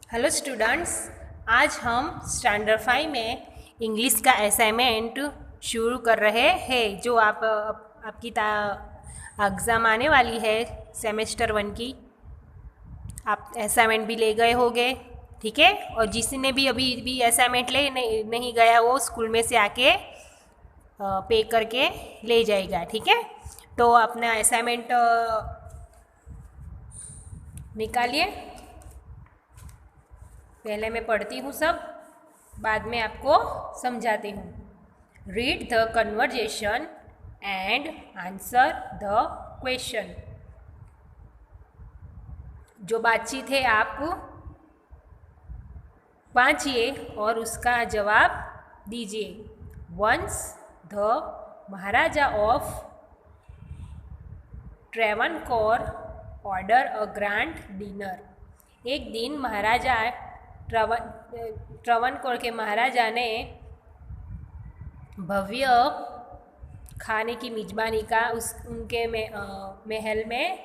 Hello students. आज हम standard 5 में इंग्लिश का असाइनमेंट शुरू कर रहे हैं जो आपकी एग्ज़ाम आने वाली है सेमेस्टर 1 की। आप असाइनमेंट भी ले गए होंगे, ठीक है। और जिसने भी अभी भी असाइनमेंट ले नहीं गया वो स्कूल में से आके पे करके ले जाएगा, ठीक है। तो अपना असाइनमेंट निकालिए। पहले मैं पढ़ती हूँ सब, बाद में आपको समझाती हूँ। Read the conversation and answer the question. जो बातचीत है आप वांचिए और उसका जवाब दीजिए। Once the Maharaja of Travancore order a grand dinner. एक दिन महाराजा ट्रवनकोर के महाराजा ने भव्य खाने की मेजबानी का उनके महल में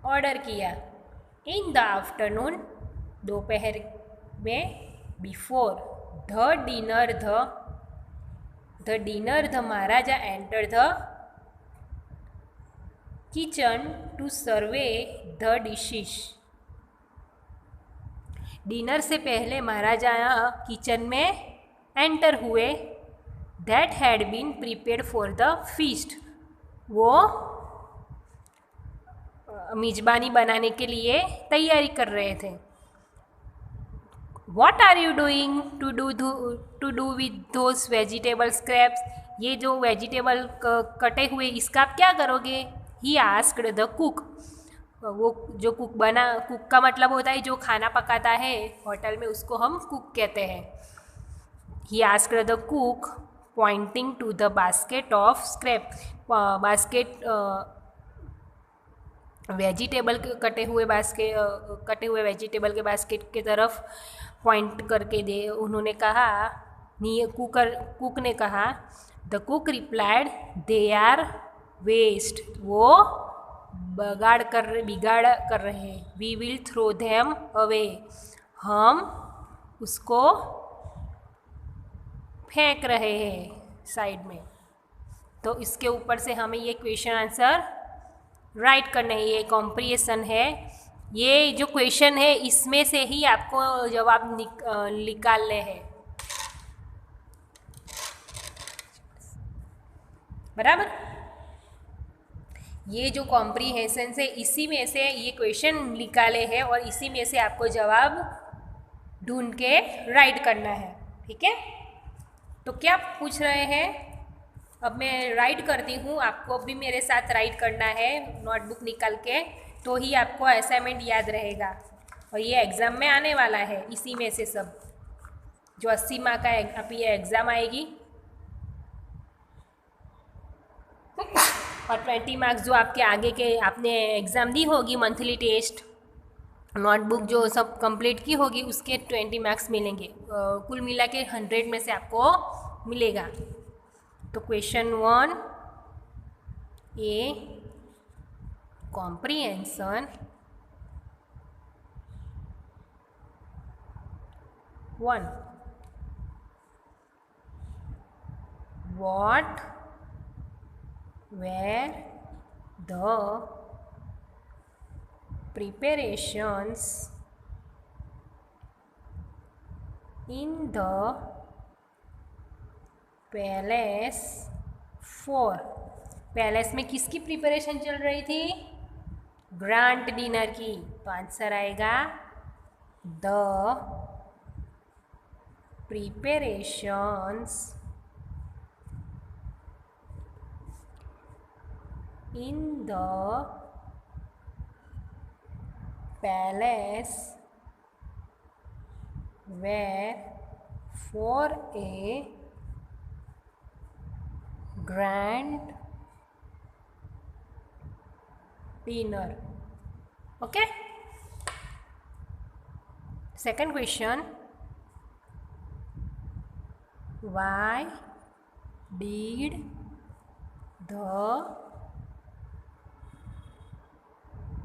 ऑर्डर किया। इन द आफ्टरनून, दोपहर में, before the dinner the Maharaja enter the kitchen to survey the dishes. Dinner से पहले महाराजा किचन में एंटर हुए। That had been prepared for the feast. वो मेजबानी बनाने के लिए तैयारी कर रहे थे। What are you doing to do with those vegetable scraps. ये जो वेजिटेबल कटे हुए इसका आप क्या करोगे? He asked the cook. वो जो कुक का मतलब होता है जो खाना पकाता है होटल में, उसको हम कुक कहते हैं। He asked the cook pointing to the basket of scrap. Basket vegetable कटे हुए वेजिटेबल के बास्केट की तरफ पॉइंट करके उन्होंने कहा। कुक ने कहा। The cook replied, they are waste. वो बिगाड़ कर रहे हैं। We will throw them away. हम उसको फेंक रहे हैं साइड में। तो इसके ऊपर से हमें ये क्वेश्चन आंसर राइट करना है। ये कॉम्प्रिहेंशन है। ये जो क्वेश्चन है इसमें से ही आपको जवाब निकालने हैं, बराबर। ये जो कॉम्प्रिहेंशन है इसी में से ये क्वेश्चन निकाले हैं और इसी में से आपको जवाब ढूंढ के राइट करना है, ठीक है। तो क्या पूछ रहे हैं? अब मैं राइट करती हूँ, आपको भी मेरे साथ राइट करना है नोटबुक निकाल के, तो ही आपको असाइनमेंट याद रहेगा। और ये एग्ज़ाम में आने वाला है इसी में से सब। जो 80 मार्क का आप ये एग्ज़ाम आएगी और 20 मार्क्स जो आपके आगे के आपने एग्ज़ाम दी होगी, मंथली टेस्ट, नोटबुक जो सब कंप्लीट की होगी, उसके 20 मार्क्स मिलेंगे। कुल मिला के 100 में से आपको मिलेगा। तो question 1 A, comprehension 1। What were the preparations in the palace for. Palace में किसकी प्रिपरेशन चल रही थी? ग्रैंड डिनर की। तो आंसर आएगा the preparations in the palace were for a grand dinner. Okay. Second question, why did the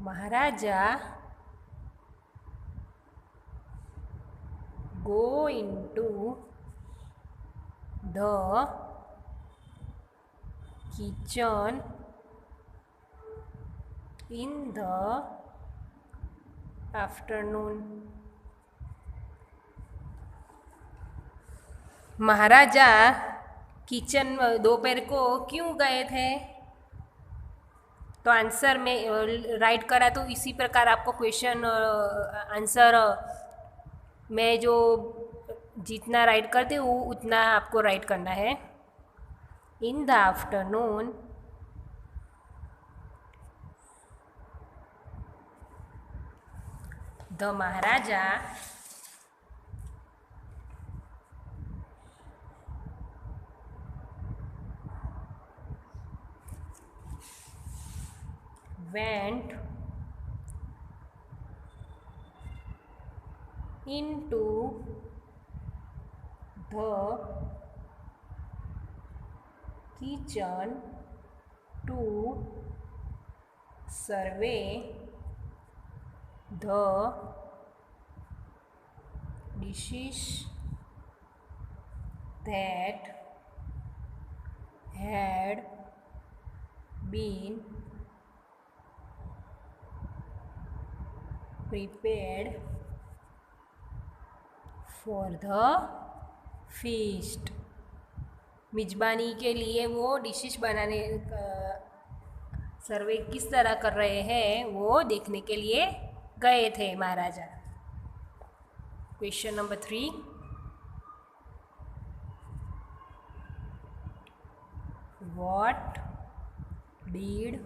Maharaja go into the kitchen in the afternoon. Maharaja kitchen दोपहर को क्यों गए थे? तो आंसर में राइट करा तो इसी प्रकार आपको क्वेश्चन आंसर में जो जितना राइट करते वो उतना आपको राइट करना है. In the afternoon the Maharaja went into the kitchen to survey the dishes that had been prepared for the feast. मिजबानी के लिए वो डिशेस बनाने सर्वे किस तरह कर रहे हैं वो देखने के लिए गए थे Maharaja. Question number 3. What did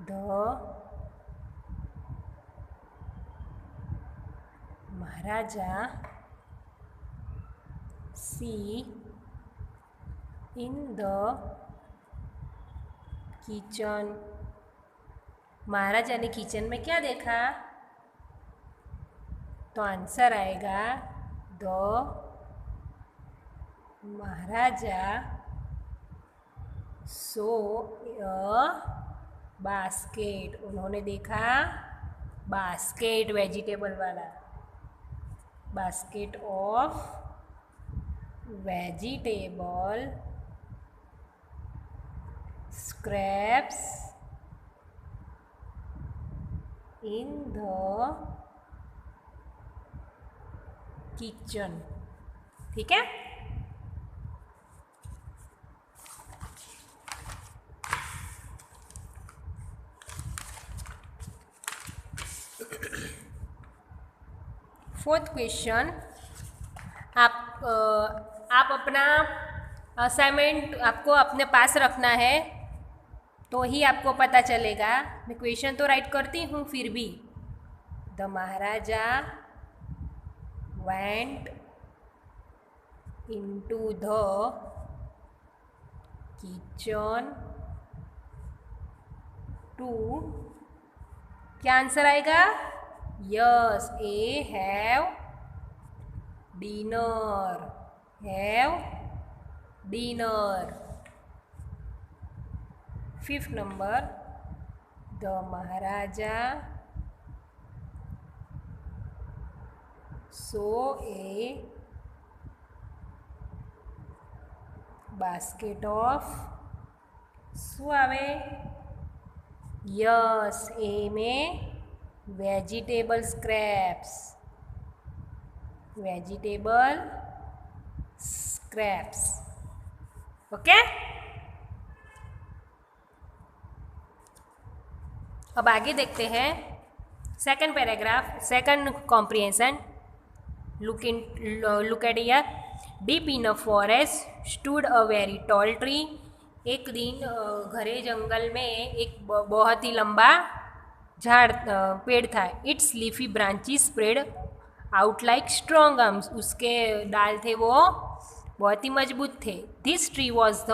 the Maharaja see in the kitchen? Maharaja ने किचन में क्या देखा? तो आंसर आएगा the Maharaja so a basket. उन्होंने देखा बास्केट वेजिटेबल वाला, basket of vegetable scraps in the kitchen. ठीक है. Fourth question. आप अपना असाइनमेंट आपको अपने पास रखना है तो ही आपको पता चलेगा. मैं क्वेश्चन तो राइट करती हूँ फिर भी. The Maharaja went into the kitchen to. क्या आंसर आएगा? Yes, a have dinner. Have dinner. 5th number. The Maharaja saw a basket of. શું આવે? यस, ए में vegetable scraps. Vegetable scraps. Okay. अब आगे देखते हैं second paragraph, second comprehension. Look at here. Deep in a forest stood a very tall tree. एक दिन घरे जंगल में एक बहुत ही लंबा झाड़ पेड़ था. Its leafy branches spread out like strong arms. उसके डाल थे वो बहुत ही मजबूत थे. This tree was the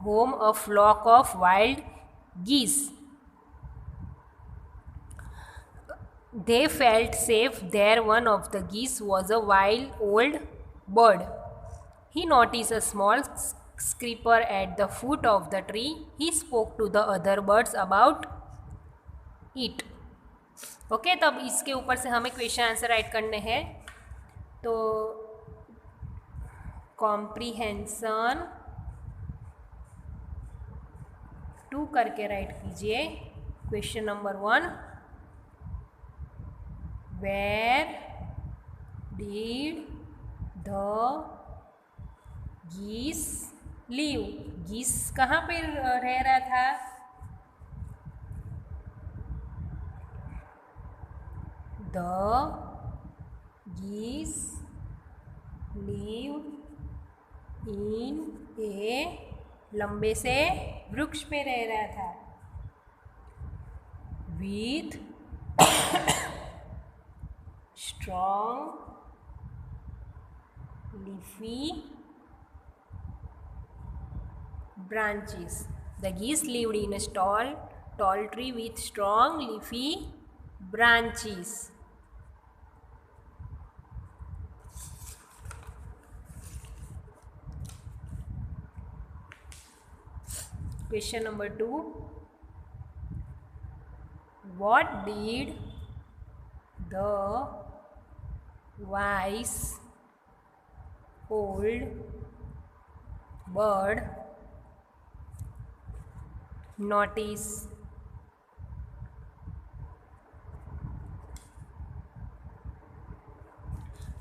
home a flock of wild geese. They felt safe there. One of the geese was a wild old bird. He noticed a small creeper at the foot of the tree. He spoke to the other birds about it. Okay, तो अब इसके ऊपर से हमें question answer right करने हैं। तो comprehension 2 करके राइट कीजिए। Question number 1, where did the geese leave. Geese कहाँ पे रह रहा था? द गीस लीव इन ए, लंबे से वृक्ष पे रह रहा था। With strong leafy branches. The geese lived in a tall tree with strong leafy branches. Question number 2. What did the wise old bird notice?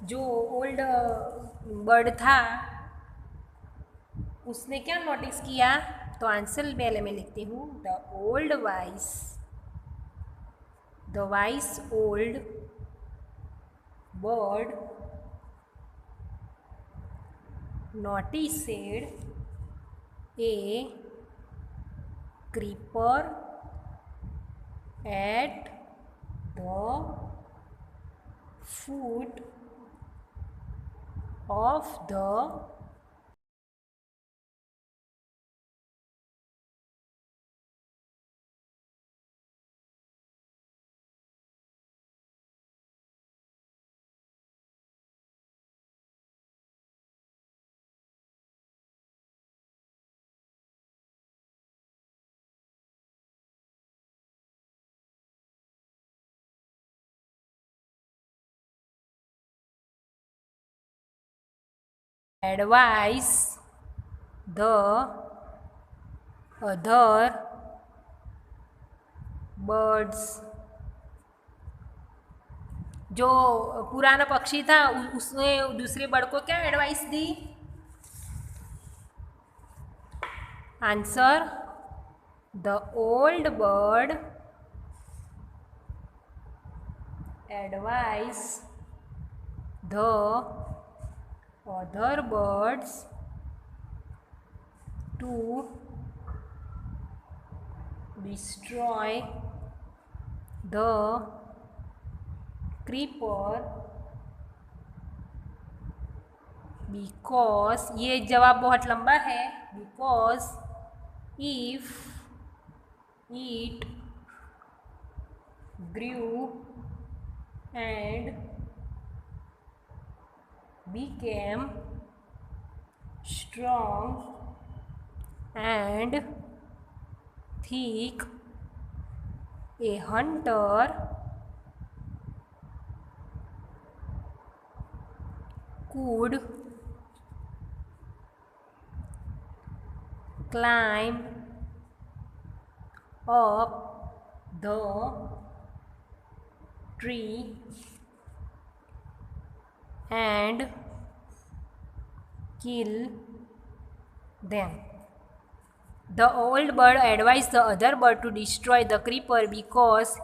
जो ओल्ड बर्ड था उसने क्या नोटिस किया? तो आंसर पहले मैं लिखती हूँ। The vice old bird noticed a creeper at the foot of the advise the other birds। जो पुराना पक्षी था उसने दूसरे बर्ड को क्या advice the? Answer, the old bird advice the other birds to destroy the creeper because, ये जवाब बहुत लंबा है, because if it grew and became strong and thick, a hunter could climb up the tree and kill them. The old bird advised the other bird to destroy the creeper because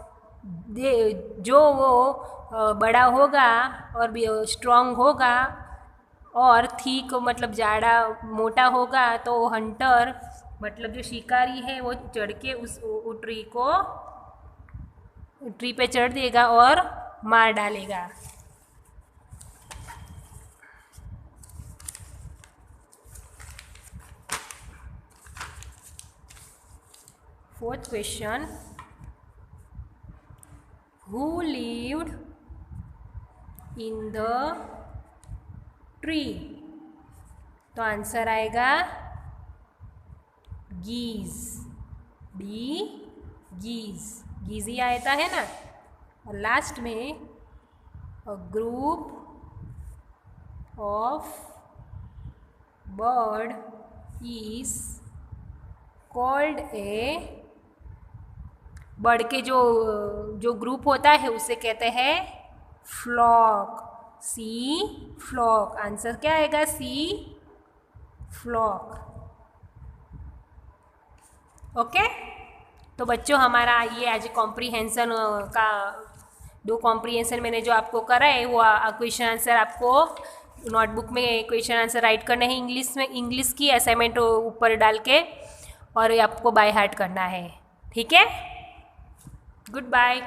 जो वो बड़ा होगा और भी strong होगा और थीक मतलब जाड़ा मोटा होगा तो हंटर मतलब जो शिकारी है वो चढ़ के उस ट्री पे चढ़ देगा और मार डालेगा। Fourth question, who lived in the tree? तो आंसर आएगा गीज, गीज ही आता है ना। और लास्ट में a group of bird is called a, bird के जो ग्रुप होता है उसे कहते हैं फ्लॉक, सी फ्लॉक। आंसर क्या आएगा? सी फ्लॉक। ओके, तो बच्चों हमारा ये आज कॉम्प्रीहेंशन का 2 कॉम्प्रीहेंशन मैंने जो आपको करा है वो क्वेश्चन आंसर आपको नोटबुक में क्वेश्चन आंसर राइट करना है इंग्लिश में, इंग्लिश की असाइनमेंट ऊपर डाल के, और आपको बाय हार्ट करना है। ठीक है, गुड बाय।